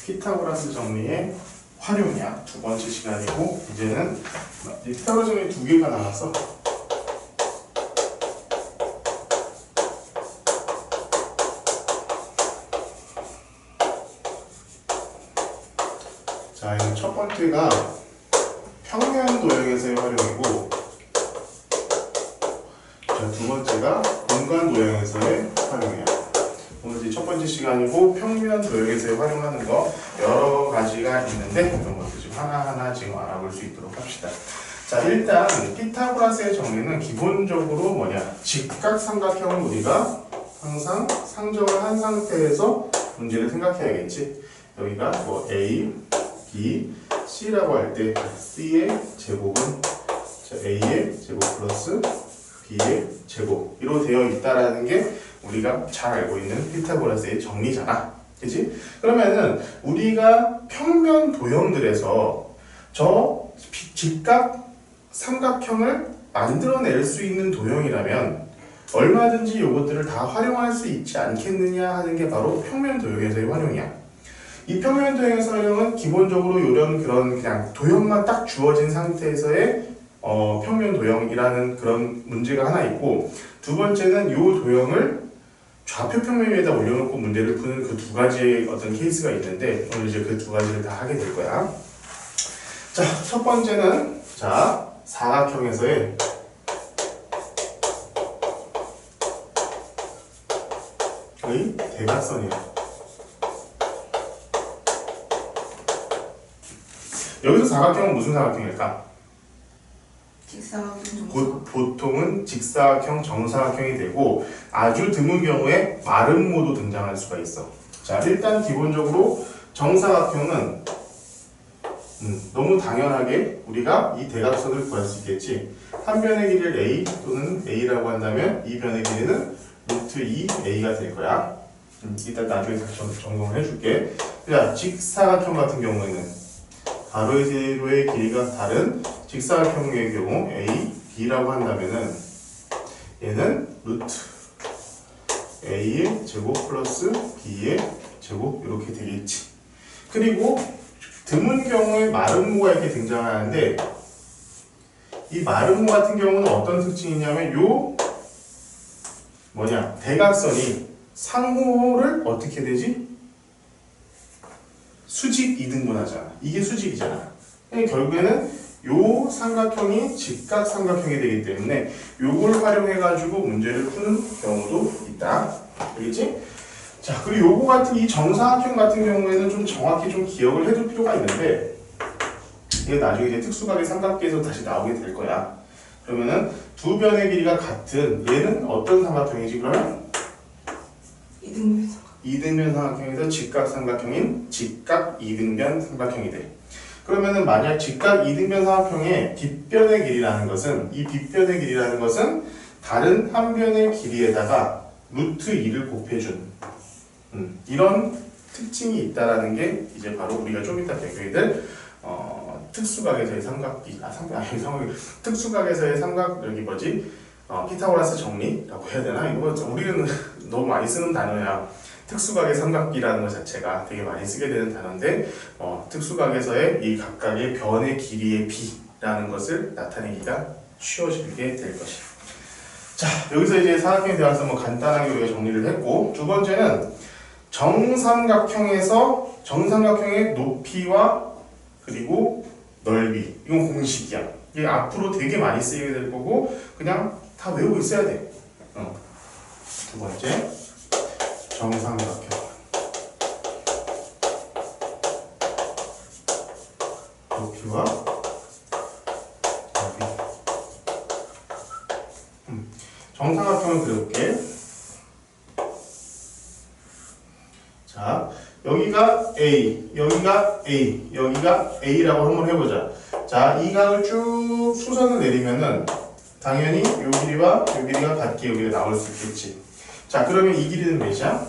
피타고라스 정리의 활용이야. 두 번째 시간이고, 이제는 피타고라스 정리 두 개가 나왔어. 자, 이거 첫 번째가 평면 도형에서의 활용이고, 자, 두 번째가 공간 도형에서의 활용이야. 오늘 첫 번째 시간이고, 평면 도형에서의 활용하는 거 여러 가지가 있는데, 이런 것도 지금 하나하나 지금 알아볼 수 있도록 합시다. 자, 일단 피타고라스의 정리는 기본적으로 뭐냐, 직각삼각형을 우리가 항상 상정을 한 상태에서 문제를 생각해야겠지. 여기가 뭐 A, B, C라고 할 때 C의 제곱은 A의 제곱 플러스 B의 제곱 이로 되어 있다라는 게 우리가 잘 알고 있는 피타고라스의 정리잖아. 그치? 그러면은 우리가 평면 도형들에서 저 직각 삼각형을 만들어낼 수 있는 도형이라면 얼마든지 이것들을 다 활용할 수 있지 않겠느냐 하는 게 바로 평면 도형에서의 활용이야. 이 평면 도형에서 활용은 기본적으로 이런 그냥 도형만 딱 주어진 상태에서의 평면 도형이라는 그런 문제가 하나 있고, 두 번째는 이 도형을 좌표 평면 위에다 올려놓고 문제를 푸는 그 두 가지의 어떤 케이스가 있는데, 오늘 이제 그 두 가지를 다 하게 될 거야. 자, 첫 번째는 자 사각형에서의 대각선이야. 여기서 사각형은 무슨 사각형일까? 직사각형. 보통은 직사각형, 정사각형이 되고 아주 드문 경우에 마름모도 등장할 수가 있어. 자, 일단 기본적으로 정사각형은 너무 당연하게 우리가 이 대각선을 구할 수 있겠지. 한 변의 길이를 A 또는 A라고 한다면 이 변의 길이는 루트 2A가 될 거야. 이따 나중에 다시 점검을 해줄게. 자, 직사각형 같은 경우에는 가로의 세로의 길이가 다른 직사각형의 경우 A, B라고 한다면은 얘는 루트 A의 제곱 플러스 B의 제곱 이렇게 되겠지. 그리고 드문 경우에 마름모가 이렇게 등장하는데 이 마름모 같은 경우는 어떤 특징이냐면 요 대각선이 상호를 어떻게 되지? 수직 이등분하잖아. 이게 수직이잖아. 결국에는 요 삼각형이 직각 삼각형이 되기 때문에 요걸 활용해가지고 문제를 푸는 경우도 있다. 알겠지? 자, 그리고 요거 같은 이 정사각형 같은 경우에는 좀 정확히 좀 기억을 해둘 필요가 있는데, 이게 나중에 이제 특수각의 삼각기에서 다시 나오게 될 거야. 그러면은 두 변의 길이가 같은 얘는 어떤 삼각형이지 그러면? 이등변 삼각형. 이등변 삼각형에서 직각 삼각형인 직각 이등변 삼각형이 돼. 그러면은 만약 직각 이등변 삼각형의 빗변의 길이라는 것은 이 빗변의 길이라는 것은 다른 한 변의 길이에다가 루트 2를 곱해준 이런 특징이 있다라는 게 이제 바로 우리가 좀 이따 배우게 될 특수각에서의 삼각기 특수각에서의 삼각 여기 뭐지? 피타고라스 정리라고 해야 되나? 이거 우리는 너무 많이 쓰는 단어야. 특수각의 삼각비라는 것 자체가 되게 많이 쓰게 되는 단어인데 특수각에서의 이 각각의 변의 길이의 비라는 것을 나타내기가 쉬워지게 될 것이야. 자, 여기서 이제 사각형에 대해서 뭐 간단하게 우리가 정리를 했고, 두 번째는 정삼각형에서 정삼각형의 높이와 그리고 넓이, 이건 공식이야. 이게 앞으로 되게 많이 쓰이게 될 거고 그냥 다 외우고 있어야 돼. 두 번째 정삼각형 높이와 넓이. 정삼각형을 그려볼게. 자, 여기가 A, 여기가 A, 여기가 A라고 한번 해보자. 자, 이 각을 쭉 수선을 내리면은 당연히 요 길이와 요 길이가 같게 여기가 나올 수 있겠지. 자, 그러면 이 길이는 몇이야?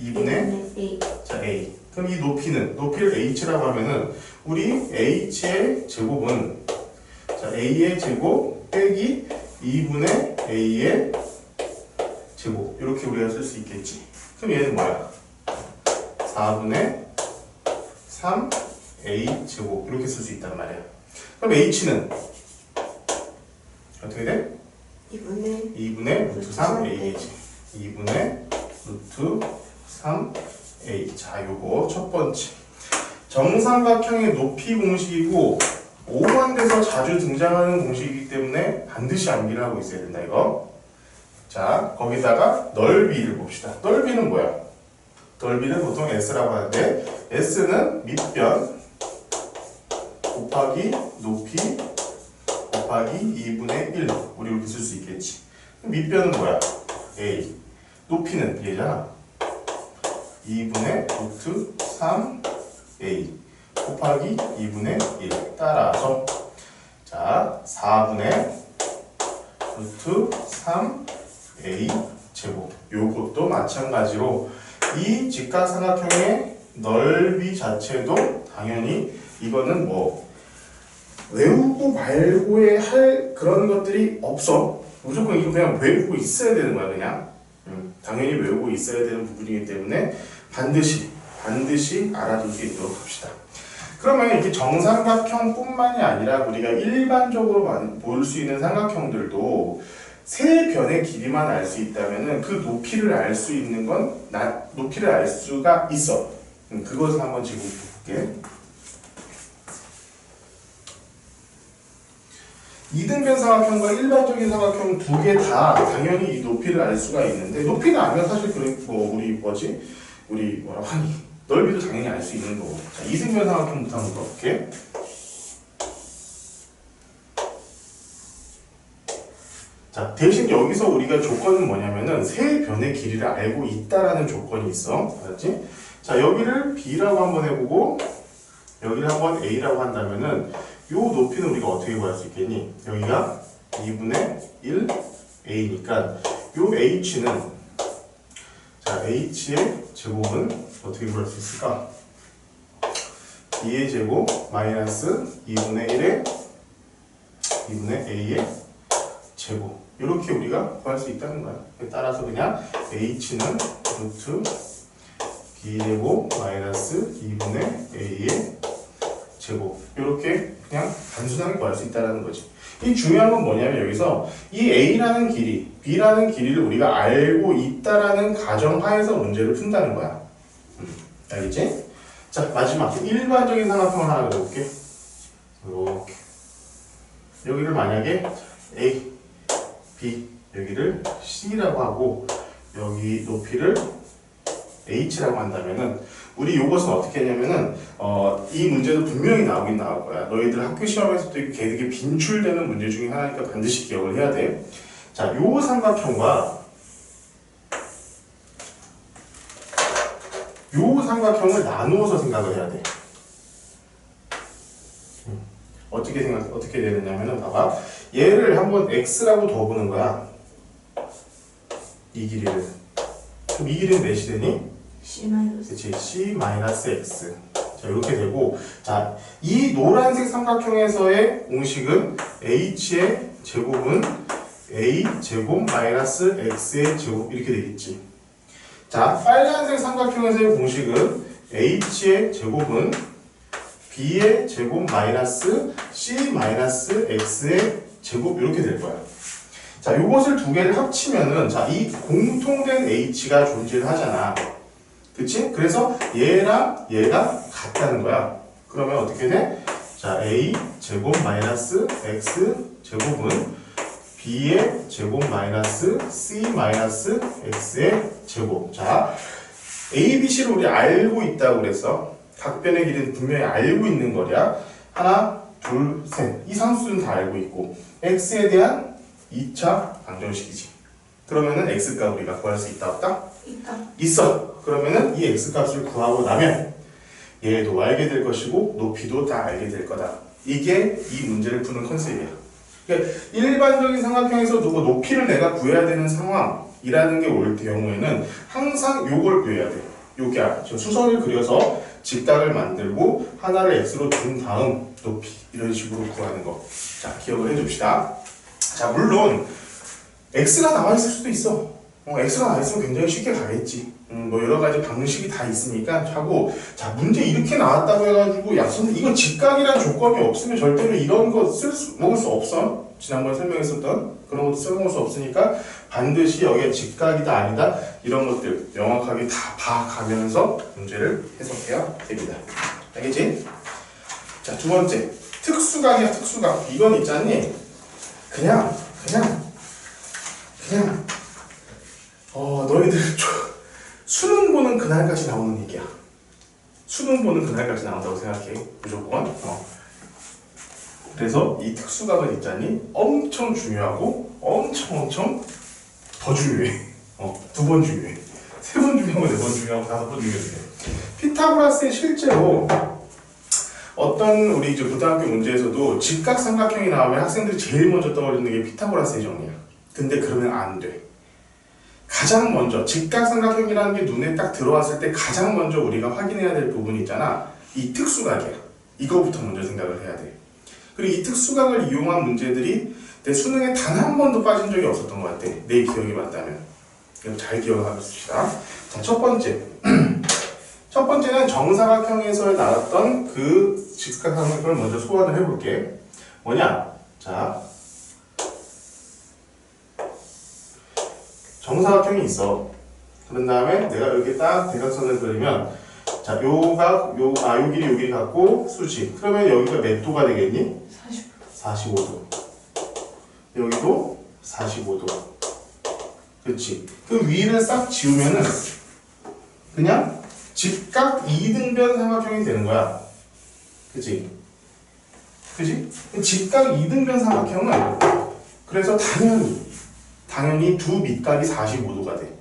2분의 A. 자, A. 그럼 이 높이를 H라고 하면은 우리 H의 제곱은 자, A의 제곱 빼기 2분의 A의 제곱 이렇게 우리가 쓸 수 있겠지. 그럼 얘는 뭐야? 4분의 3a 제곱 이렇게 쓸 수 있단 말이야. 그럼 h는 어떻게 돼? 2분의 루트 3a지. 2분의 루트 3a. 자, 요거 첫 번째. 정삼각형의 높이 공식이고 오반돼서 자주 등장하는 공식이기 때문에 반드시 암기를 하고 있어야 된다, 이거. 자, 거기다가 넓이를 봅시다. 넓이는 뭐야? 넓이는 보통 S라고 하는데 S는 밑변 곱하기 높이 곱하기 2분의 1. 우리 이렇게 쓸 수 있겠지. 밑변은 뭐야? A. 높이는 얘잖아. 2분의 루트 3A 곱하기 2분의 1. 따라서 자 4분의 루트 3A 제곱. 요것도 마찬가지로 이 직각삼각형의 넓이 자체도 당연히 이거는 뭐 외우고 말고에 할 그런 것들이 없어. 무조건 이거 그냥 외우고 있어야 되는 거야, 그냥. 당연히 외우고 있어야 되는 부분이기 때문에 반드시 알아둘 수 있도록 합시다. 그러면 이렇게 정삼각형뿐만이 아니라 우리가 일반적으로 볼 수 있는 삼각형들도 세 변의 길이만 알 수 있다면은 그 높이를 알 수 있는 건 높이를 알 수가 있어. 그것을 한번 지금 볼게. 이등변 삼각형과 일반적인 삼각형 두 개 다 당연히 이 높이를 알 수가 있는데 높이는 알면 사실 우리 뭐라고 하니 넓이도 당연히 알 수 있는 거고. 자, 이등변 삼각형부터 한번 볼게. 자, 대신 여기서 우리가 조건은 뭐냐면은 세 변의 길이를 알고 있다라는 조건이 있어. 알았지? 자, 여기를 B라고 한번 해보고 여기를 한번 A라고 한다면은 요 높이는 우리가 어떻게 구할 수 있겠니? 여기가 2분의 1 A니까 요 H는 자, H의 제곱은 어떻게 구할 수 있을까? B의 제곱 마이너스 2분의 1의 2분의 A의 제곱. 이렇게 우리가 구할 수 있다는 거야. 따라서 그냥 H는 루트 B제곱 마이너스 2분의 A의 제곱. 이렇게 그냥 단순하게 구할 수 있다는 거지. 이 중요한 건 뭐냐면 여기서 이 A라는 길이, B라는 길이를 우리가 알고 있다라는 가정하에서 문제를 푼다는 거야. 알겠지? 자, 마지막 일반적인 삼각형을 하나 그려볼게. 이렇게 여기를 만약에 A, B, 여기를 C라고 하고 여기 높이를 H라고 한다면은 우리 요것은 어떻게 했냐면은 이 문제도 분명히 나오긴 나올 거야. 너희들 학교 시험에서도 되게 빈출되는 문제 중에 하나니까 반드시 기억을 해야 돼. 자, 요 삼각형과 요 삼각형을 나누어서 생각을 해야 돼. 어떻게 되느냐면은 봐봐. 얘를 한번 x라고 더 보는 거야. 이 길이를. 그럼 이 길이는 몇이 되니? 그치, C-X. 자, 이렇게 되고, 자, 이 노란색 삼각형에서의 공식은 H의 제곱은 A 제곱 마이너스 X의 제곱 이렇게 되겠지. 자, 빨간색 삼각형에서의 공식은 H의 제곱은 B의 제곱 마이너스 C 마이너스 X의 제곱 이렇게 될 거야. 자, 요것을 두 개를 합치면은 자, 이 공통된 H가 존재를 하잖아. 그치? 그래서 얘랑 얘가 같다는 거야. 그러면 어떻게 돼? 자, A 제곱 마이너스 X 제곱은 B의 제곱 마이너스 C 마이너스 X의 제곱. 자, A, B, C를 우리 알고 있다고 그랬어. 각 변의 길이는 분명히 알고 있는 거야. 하나, 둘, 셋. 이 상수는 다 알고 있고 X에 대한 2차 방정식이지. 그러면은 X값 우리가 구할 수 있다 없다? 있다. 있어. 그러면은 이 X값을 구하고 나면 얘도 알게 될 것이고 높이도 다 알게 될 거다. 이게 이 문제를 푸는 컨셉이야. 그러니까 일반적인 삼각형에서 누구 높이를 내가 구해야 되는 상황이라는 게 올 경우에는 항상 요걸 구해야 돼. 요게 저 수선을 그려서 직각을 만들고 하나를 x로 둔 다음 높이 이런 식으로 구하는 거. 자, 기억을 해줍시다. 자, 물론 x가 나와 있을 수도 있어. x가 나와 있으면 굉장히 쉽게 가겠지. 뭐 여러 가지 방식이 다 있으니까 하고, 자, 문제 이렇게 나왔다고 해가지고, 야, 선생님, 이거 직각이라는 조건이 없으면 절대로 이런 거 먹을 수 없어. 지난번에 설명했었던 그런 것도 써먹을 수 없으니까 반드시 여기에 직각이다, 아니다, 이런 것들 명확하게 다 봐가면서 문제를 해석해야 됩니다. 알겠지? 자, 두 번째. 특수각이야, 특수각. 이건 있잖니? 그냥, 너희들 수능 보는 그날까지 나오는 얘기야. 수능 보는 그날까지 나온다고 생각해. 무조건. 그래서 이 특수각은 있잖니? 엄청 중요하고 엄청 더 중요해. 두 번 중요해. 세 번 중요하고 네 번 중요하고 다섯 번 중요해. 피타고라스의 실제로 어떤 우리 이제 고등학교 문제에서도 직각삼각형이 나오면 학생들이 제일 먼저 떠올리는 게 피타고라스의 정리야. 근데 그러면 안 돼. 가장 먼저 직각삼각형이라는 게 눈에 딱 들어왔을 때 가장 먼저 우리가 확인해야 될 부분이 있잖아. 이 특수각이야. 이거부터 먼저 생각을 해야 돼. 그리고 이 특수각을 이용한 문제들이 내 수능에 단 한 번도 빠진 적이 없었던 것 같아. 내 기억이 맞다면. 이거 잘 기억하고 있읍시다. 자, 첫 번째. 첫 번째는 정사각형에서 나왔던 그 직각삼각형을 먼저 소환을 해볼게. 뭐냐? 자, 정사각형이 있어. 그런 다음에 내가 여기 딱 대각선을 그리면, 자, 요 길이 같고 수직. 그러면 여기가 몇 도가 되겠니? 45도. 여기도 45도. 그렇지. 그 위를 싹 지우면은 그냥 직각 이등변 삼각형이 되는 거야. 그치? 직각 이등변 삼각형은 그래서 당연히 두 밑각이 45도가 돼.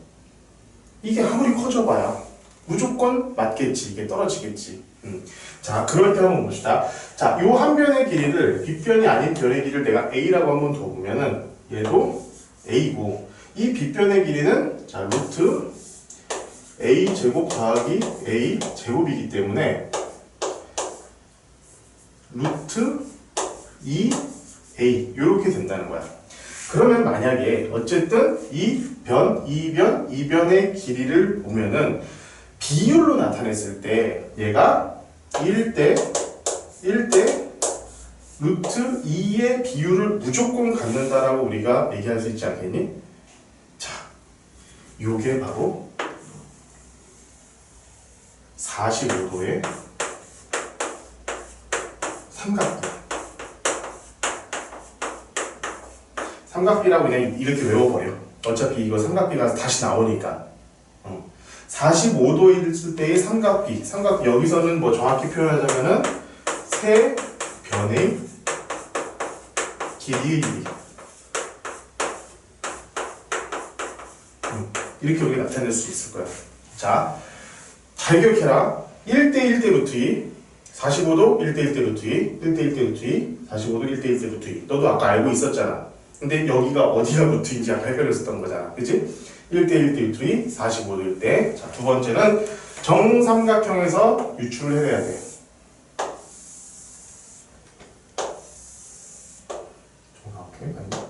이게 아무리 커져봐야 무조건 맞겠지. 이게 떨어지겠지. 자, 그럴 때 한번 봅시다. 자, 요 한 변의 길이를 빗변이 아닌 변의 길이를 내가 A라고 한번 둬보면은 얘도 A고, 이 빗변의 길이는 자, 루트 A 제곱 더하기 A 제곱이기 때문에 루트 2A 요렇게 된다는 거야. 그러면 만약에 어쨌든 이 변의 길이를 보면은 비율로 나타냈을 때 얘가 1대 루트 2의 비율을 무조건 갖는다라고 우리가 얘기할 수 있지 않겠니? 자, 요게 바로 45도의 삼각비. 삼각비라고 그냥 이렇게 외워버려. 어차피 이거 삼각비가 다시 나오니까. 45도 있을 때의 삼각비. 여기서는 뭐 정확히 표현하자면은 세 변의 길이의 길이. 이렇게 우리가 나타낼 수 있을 거야. 자, 잘 기억해라. 1대1대 루트 2, 45도 1대1대 루트 2, 1대1대 루트 2, 45도 1대1대 루트 2. 너도 아까 알고 있었잖아. 근데 여기가 어디가 루트인지 아까 헷갈렸었던 거잖아. 그치? 1대1대 루트 2, 45도일 때. 자, 두 번째는 정삼각형에서 유출을 해야 돼. 정삼각형 아니야?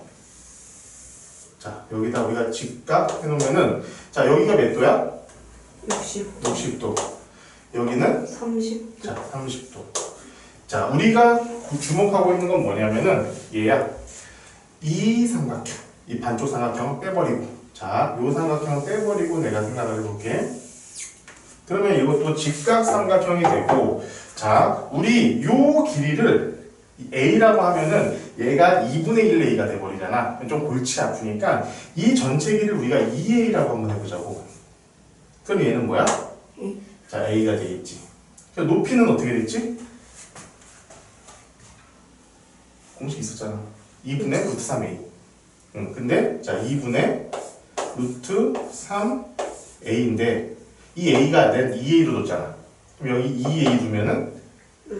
자, 여기다 우리가 직각 해놓으면은, 자, 여기가 몇 도야? 60도. 여기는 30도. 자, 30도. 자, 우리가 주목하고 있는 건 뭐냐면은 얘야. 이 삼각형, 이 반쪽 삼각형 빼버리고, 자, 요 삼각형 빼버리고 내가 생각을 해볼게. 그러면 이것도 직각 삼각형이 되고, 자, 우리 요 길이를 A라고 하면은 얘가 2분의 1 A가 돼버리잖아. 좀 골치 아프니까 이 전체 길이를 우리가 2A라고 한번 해보자고. 그럼 얘는 뭐야? 자, A가 되겠지. 그럼 높이는 어떻게 됐지? 공식 있었잖아. 2분의 루트 3A. 근데 자, 2분의 루트 3A인데 이 A가 낸 2A로 뒀잖아. 그럼 여기 2A 두면은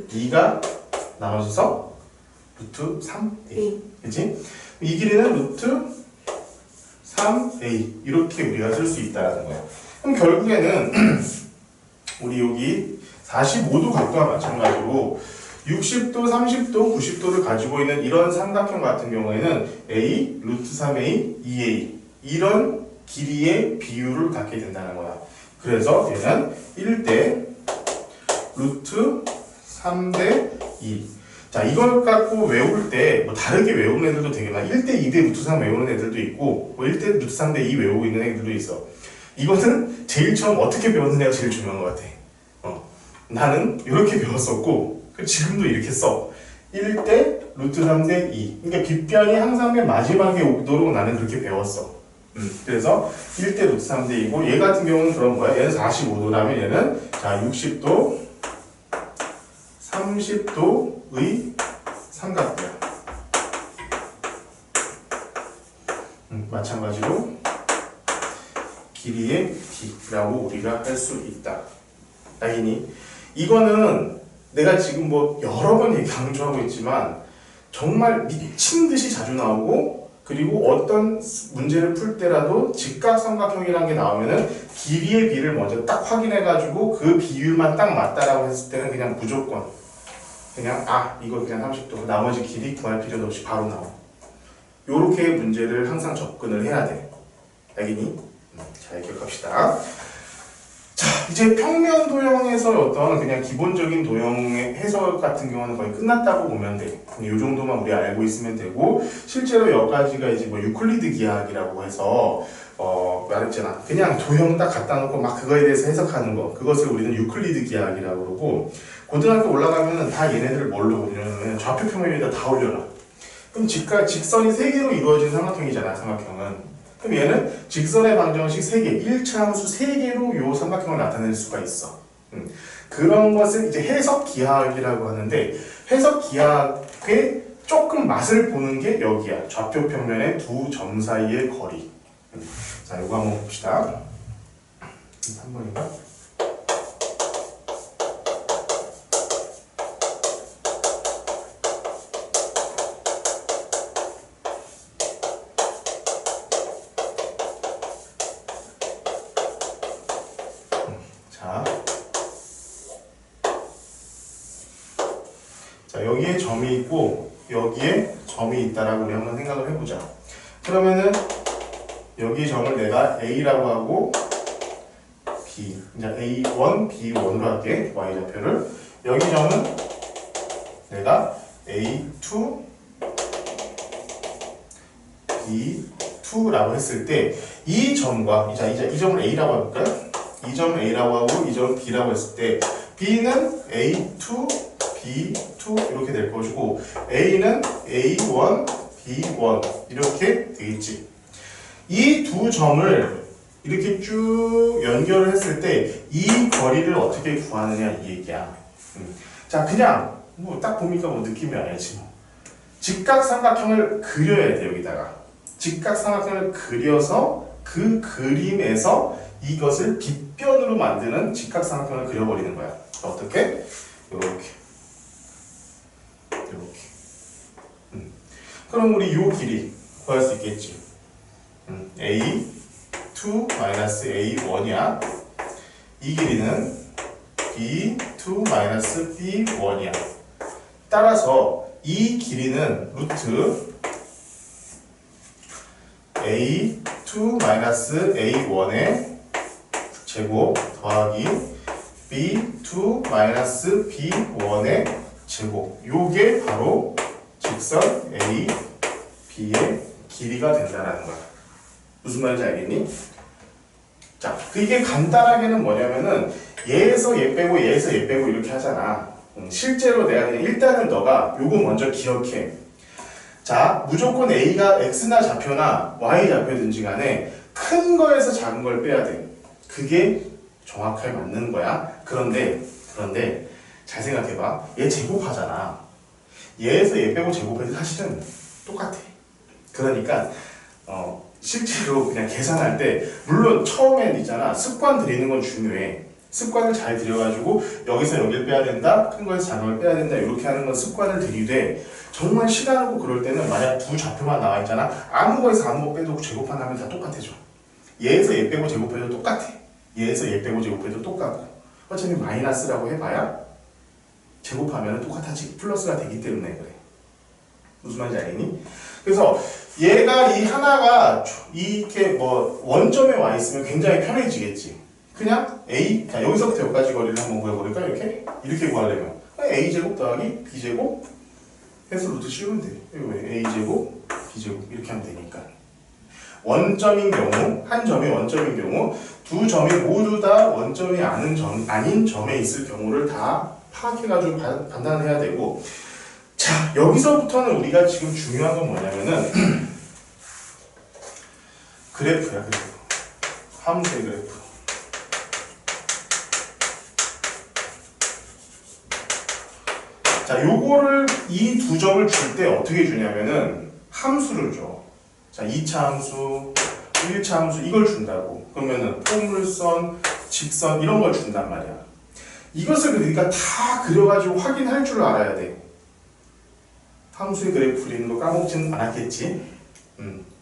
2가 나눠져서 루트 3A. 그치? 이 길이는 루트 3A. 이렇게 우리가 쓸 수 있다는 거야. 그럼 결국에는 우리 여기 45도 각도와 마찬가지로 60도, 30도, 90도를 가지고 있는 이런 삼각형 같은 경우에는 A, 루트 3A, 2A 이런 길이의 비율을 갖게 된다는 거야. 그래서 얘는 1대 루트 3대 2. 자, 이걸 갖고 외울 때 뭐 다르게 외우는 애들도 되게 많아. 1대 2대 루트 3 외우는 애들도 있고 뭐 1대 루트 3대 2 외우고 있는 애들도 있어. 이거는 제일 처음 어떻게 배웠느냐가 제일 중요한 것 같아. 나는 이렇게 배웠었고 지금도 이렇게 써. 1대 루트 3대 2. 그러니까 빗변이 항상 맨 마지막에 오도록 나는 그렇게 배웠어. 그래서 1대 루트 3대 2고 얘 같은 경우는 그런 거야. 얘는 45도라면 얘는 자 60도 30도의 삼각대야. 마찬가지로 길이의 D라고 우리가 할 수 있다. 알겠니? 이거는 내가 지금 뭐 여러 번 강조하고 있지만 정말 미친 듯이 자주 나오고 그리고 어떤 문제를 풀 때라도 직각삼각형이라는 게 나오면은 길이의 비를 먼저 딱 확인해가지고 그 비율만 딱 맞다라고 했을 때는 그냥 무조건 그냥 이거 그냥 30도 나머지 길이 구할 필요도 없이 바로 나와. 요렇게 문제를 항상 접근을 해야 돼. 알겠니? 잘 기억합시다. 자, 이제 평면 도형에서 어떤 그냥 기본적인 도형의 해석 같은 경우는 거의 끝났다고 보면 돼. 이 정도만 우리 알고 있으면 되고, 실제로 여기까지가 이제 뭐 유클리드 기하학이라고 해서 말했잖아. 그냥 도형 딱 갖다 놓고 막 그거에 대해서 해석하는 거. 그것을 우리는 유클리드 기하학이라고 그러고, 고등학교 올라가면은 다 얘네들을 뭘로 올리냐면 좌표 평면에다 다 올려놔. 그럼 직선이 3개로 이루어진 삼각형이잖아, 삼각형은. 그럼 얘는 직선의 방정식 3개, 1차함수 3개로 요 삼각형을 나타낼 수가 있어. 그런 것을 이제 해석 기하학이라고 하는데, 해석 기하학의 조금 맛을 보는 게 여기야. 좌표 평면의 두 점 사이의 거리. 자, 이거 한번 봅시다. 3번인가? 자, 여기에 점이 있고 여기에 점이 있다라고 우리 한번 생각을 해보자. 그러면은 여기 점을 내가 A라고 하고 B, 이제 A1, B1으로 할게. Y좌표를. 여기 점은 내가 A2, B2라고 했을 때 이 점과 이제 이 점을 A라고 해볼까요? 이 점을 A라고 하고 이 점을 B라고 했을 때 B는 A2, B2 이렇게 될 것이고 A는 A1, B1 이렇게 되겠지. 이 두 점을 이렇게 쭉 연결을 했을 때 이 거리를 어떻게 구하느냐 이 얘기야. 자, 그냥 뭐 딱 보니까 뭐 느낌이 알지 뭐. 직각삼각형을 그려야 돼. 여기다가 직각삼각형을 그려서 그 그림에서 이것을 빗변으로 만드는 직각삼각형을 그려버리는 거야. 어떻게? 이렇게. 그럼 우리 요 길이 구할 수 있겠지. A2 A1이야. 이 길이는 B2 B1이야. 따라서 이 길이는 루트 A2 A1의 제곱 더하기 B2 B1의 제곱. 요게 바로 직선 A, B의 길이가 된다는 거야. 무슨 말인지 알겠니? 자, 이게 간단하게는 뭐냐면은 얘에서 얘 빼고 얘에서 얘 빼고 이렇게 하잖아. 실제로 내가 그냥 일단은 너가 요거 먼저 기억해. 자, 무조건 A가 X나 좌표나 Y 좌표든지 간에 큰 거에서 작은 걸 빼야 돼. 그게 정확하게 맞는 거야. 그런데 잘 생각해봐. 얘 제곱하잖아. 얘에서 얘 빼고 제곱해도 사실은 똑같아. 그러니까 실제로 그냥 계산할 때 물론 처음엔 있잖아. 습관 들이는 건 중요해. 습관을 잘 들여가지고 여기서 여기를 빼야 된다. 큰 거에서 작은 걸 빼야 된다. 이렇게 하는 건 습관을 들이되 정말 시간하고 그럴 때는 만약 두 좌표만 나와 있잖아. 아무 거에서 아무 거 빼도 제곱하면 다 똑같아져. 얘에서 얘 빼고 제곱해도 똑같아. 얘에서 얘 빼고 제곱해도 똑같고. 어차피 마이너스라고 해봐야 제곱하면 똑같아지. 플러스가 되기 때문에 그래. 무슨 말인지 알겠니? 그래서 얘가 이 하나가 이렇게 뭐 원점에 와 있으면 굉장히 편해지겠지. 그냥 A, 자, 여기서부터 여기까지 거리를 한번 구해버릴까? 이렇게 구하려면 A제곱 더하기 B제곱 해서 루트 씌우면 돼. 이거 왜 A제곱, B제곱 이렇게 하면 되니까. 원점인 경우, 한 점이 원점인 경우 두 점이 모두 다 원점이 아닌 점에 있을 경우를 다 파악해가지고 판단해야 되고, 자, 여기서부터는 우리가 지금 중요한 건 뭐냐면은 그래프야, 그래프. 함수의 그래프. 자, 요거를 이 두 점을 줄 때 어떻게 주냐면은 함수를 줘. 자, 2차 함수, 1차 함수 이걸 준다고. 그러면은 포물선, 직선 이런 걸 준단 말이야. 이것을 그러니까 다 그려가지고 확인할 줄 알아야 돼. 함수의 그래프 그리는 거 까먹지는 않았겠지?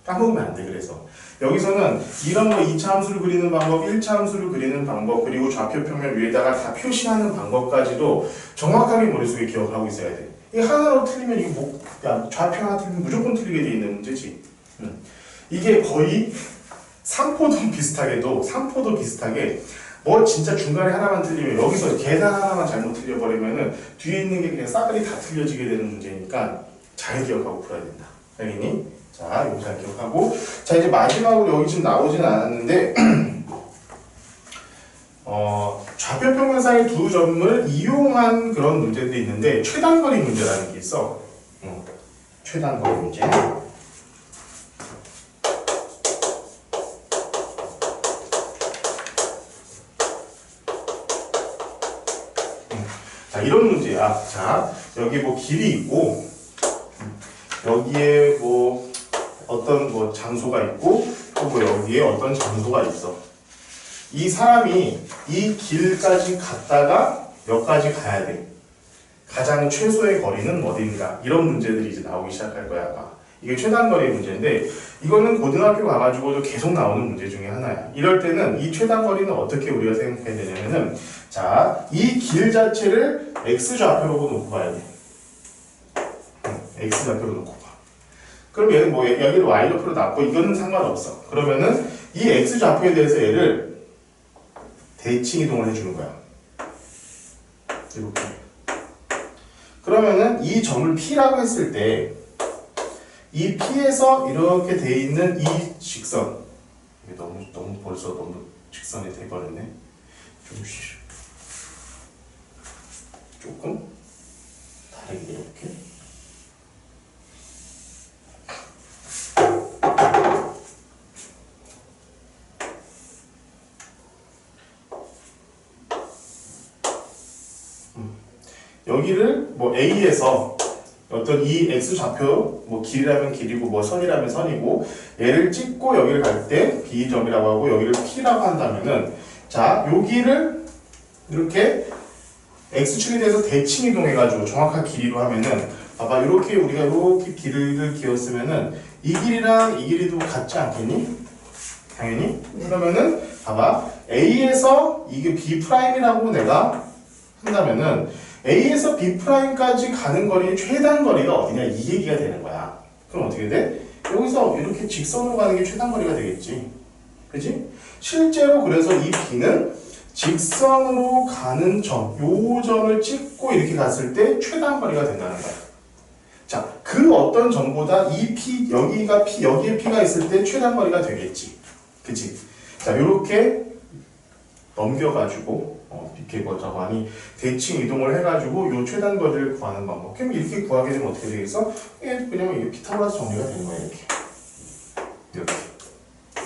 까먹으면 안 돼. 그래서 여기서는 이런 거 2차 함수를 그리는 방법, 1차 함수를 그리는 방법, 그리고 좌표 평면 위에다가 다 표시하는 방법까지도 정확하게 머릿속에 기억을 하고 있어야 돼. 이게 하나로 틀리면 이거 뭐, 야, 좌표 하나 틀리면 무조건 틀리게 돼 있는 문제지. 이게 거의 삼포도 비슷하게 뭐 진짜 중간에 하나만 틀리면 여기서 계산 하나만 잘못 틀려버리면은 뒤에 있는 게 그냥 싸그리 다 틀려지게 되는 문제니까 잘 기억하고 풀어야 된다. 알겠니? 자, 이거 잘 기억하고. 자, 이제 마지막으로 여기 지금 나오진 않았는데, 좌표 평면상의 두 점을 이용한 그런 문제도 있는데, 최단거리 문제라는 게 있어. 최단거리 문제. 자, 이런 문제야. 자, 여기 뭐 길이 있고, 여기에 뭐 어떤 뭐 장소가 있고, 또 뭐 여기에 어떤 장소가 있어. 이 사람이 이 길까지 갔다가 여기까지 가야 돼. 가장 최소의 거리는 어딘가. 이런 문제들이 이제 나오기 시작할 거야, 아마. 이게 최단거리 문제인데, 이거는 고등학교 가가지고도 계속 나오는 문제 중에 하나야. 이럴 때는 이 최단거리는 어떻게 우리가 생각해야 되냐면은, 자, 이 길 자체를 x좌표로 놓고 봐야 돼. x좌표로 놓고 봐. 그럼 얘는 뭐, 여기를 y좌표로 놨고, 이거는 상관없어. 그러면은, 이 x좌표에 대해서 얘를 대칭 이동을 해주는 거야. 이렇게. 그러면은, 이 점을 P라고 했을 때, 이 P에서 이렇게 돼 있는 이 직선. 이게 너무 벌써 너무 직선이 돼버렸네. 조금 다르게 이렇게. 여기를 뭐 A에서 어떤 이 x좌표, 뭐 길이라면 길이고 뭐 선이라면 선이고, 얘를 찍고 여기를 갈 때 B점이라고 하고 여기를 P라고 한다면은, 자, 여기를 이렇게 x축에 대해서 대칭 이동해가지고 정확한 길이로 하면은, 봐봐, 이렇게 우리가 이렇게 길이를 기었으면은 이 길이랑 이 길이도 같지 않겠니? 당연히. 그러면은 봐봐, A에서 이게 B'이라고 내가 한다면은 A에서 B'까지 가는 거리의 최단 거리가 어디냐, 이 얘기가 되는 거야. 그럼 어떻게 돼? 여기서 이렇게 직선으로 가는 게 최단 거리가 되겠지. 그치? 실제로 그래서 이 B는 직선으로 가는 점, 요 점을 찍고 이렇게 갔을 때 최단 거리가 된다는 거야. 자, 그 어떤 점보다 이 P, 여기가 P, 여기에 P가 있을 때 최단 거리가 되겠지. 그치? 자, 요렇게 넘겨가지고, 이렇게 뭐라고 하니, 대칭 이동을 해가지고 요 최단 거리를 구하는 방법. 그럼 이렇게 구하게 되면 어떻게 되겠어? 그냥 이게 피타고라스 정리가 되는 거야, 이렇게. 이렇게.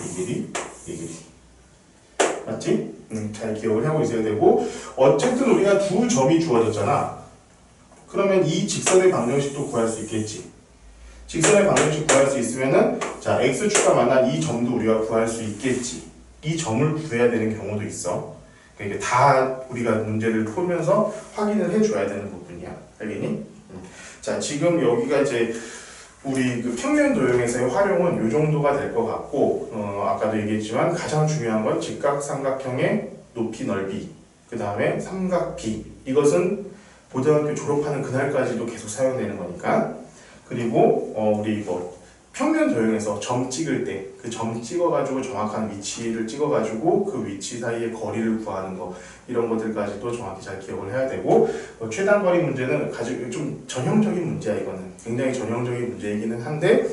이 길이, 이 길이. 맞지? 잘 기억을 하고 있어야 되고, 어쨌든 우리가 두 점이 주어졌잖아. 그러면 이 직선의 방정식도 구할 수 있겠지. 직선의 방정식 구할 수 있으면은, 자, x축과 만난 이 점도 우리가 구할 수 있겠지. 이 점을 구해야 되는 경우도 있어. 그러니까 다 우리가 문제를 풀면서 확인을 해줘야 되는 부분이야. 알겠니? 자, 지금 여기가 이제 우리 그 평면 도형에서의 활용은 이 정도가 될 것 같고, 아까도 얘기했지만 가장 중요한 건 직각삼각형의 높이 넓이, 그 다음에 삼각비. 이것은 고등학교 졸업하는 그날까지도 계속 사용되는 거니까. 그리고 우리 뭐 평면 도형에서 점 찍을 때 그 점 찍어가지고 정확한 위치를 찍어가지고 그 위치 사이의 거리를 구하는 거 이런 것들까지도 정확히 잘 기억을 해야 되고 최단거리 문제는 가지고 좀 전형적인 문제야. 이거는 굉장히 전형적인 문제이기는 한데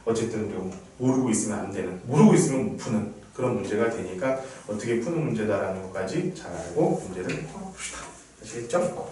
어쨌든 모르고 있으면 안 되는, 모르고 있으면 못 푸는 그런 문제가 되니까 어떻게 푸는 문제다라는 것까지 잘 알고 문제를 풀어봅시다. 아시겠죠?